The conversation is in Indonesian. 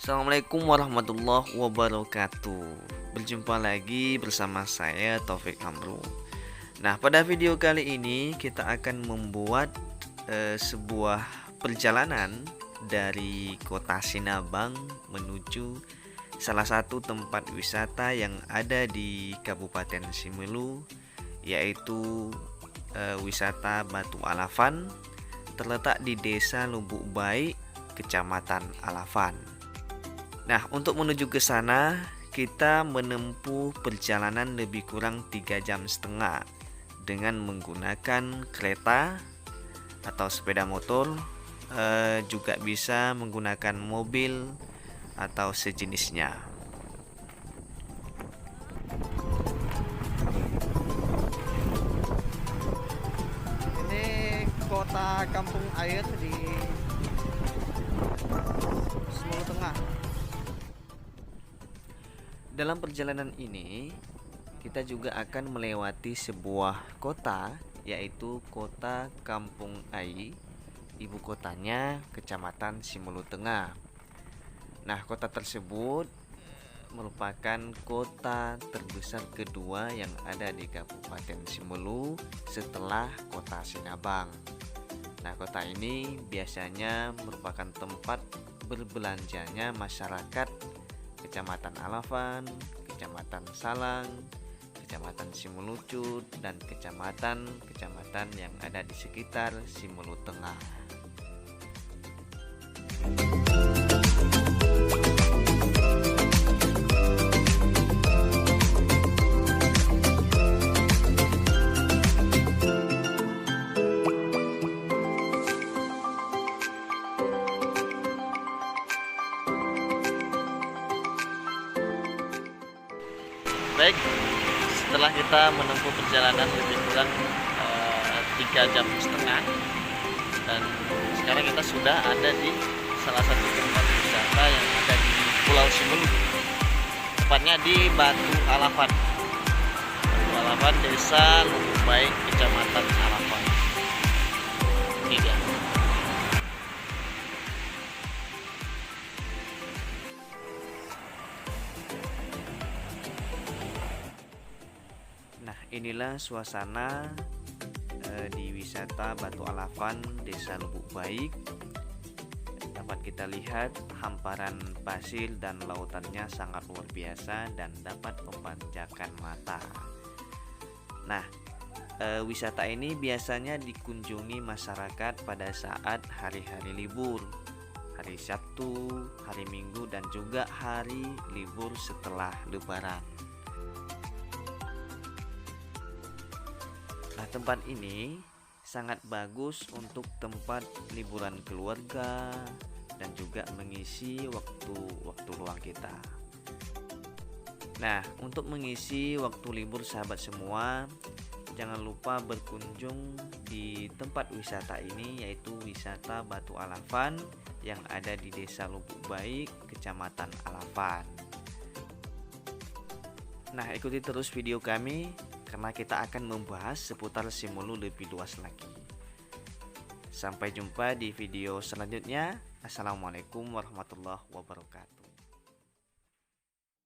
Assalamualaikum warahmatullahi wabarakatuh. Berjumpa lagi bersama saya Taufik Amru. Nah, pada video kali ini kita akan membuat sebuah perjalanan dari kota Sinabang menuju salah satu tempat wisata yang ada di Kabupaten Simelu, yaitu wisata Batu Alafan, terletak di Desa Lubuk Baik, Kecamatan Alafan. Nah, untuk menuju ke sana kita menempuh perjalanan lebih kurang 3,5 jam dengan menggunakan kereta atau sepeda motor, juga bisa menggunakan mobil atau sejenisnya. Ini kota kampung air di Simelu Tengah. Dalam perjalanan ini kita juga akan melewati sebuah kota, yaitu kota Kampung Ai. Ibu kotanya Kecamatan Simelu Tengah. Nah, kota tersebut merupakan kota terbesar kedua yang ada di Kabupaten Simelu setelah kota Sinabang. Nah, kota ini biasanya merupakan tempat berbelanjanya masyarakat Kecamatan Alafan, Kecamatan Salang, Kecamatan Simelucut, dan kecamatan yang ada di sekitar Simelu Tengah. Baik, setelah kita menempuh perjalanan lebih kurang 3,5 jam, dan sekarang kita sudah ada di salah satu tempat wisata yang ada di Pulau Simelu, tepatnya di Batu Alafan. Batu Alafan, Desa Lubuk Baik, Kecamatan Alafan. Ini dia. Nah, inilah suasana di wisata Batu Alafan, Desa Lubuk Baik. Dapat kita lihat hamparan pasir dan lautannya sangat luar biasa dan dapat memanjakan mata. Nah, wisata ini biasanya dikunjungi masyarakat pada saat hari-hari libur, hari Sabtu, hari Minggu, dan juga hari libur setelah Lebaran. Nah, tempat ini sangat bagus untuk tempat liburan keluarga dan juga mengisi waktu luang kita. Nah, untuk mengisi waktu libur sahabat semua, jangan lupa berkunjung di tempat wisata ini, yaitu wisata Batu Alafan yang ada di Desa Lubuk Baik, Kecamatan Alafan. Nah, ikuti terus video kami karena kita akan membahas seputar Simelu lebih luas lagi. Sampai jumpa di video selanjutnya. Assalamualaikum warahmatullahi wabarakatuh.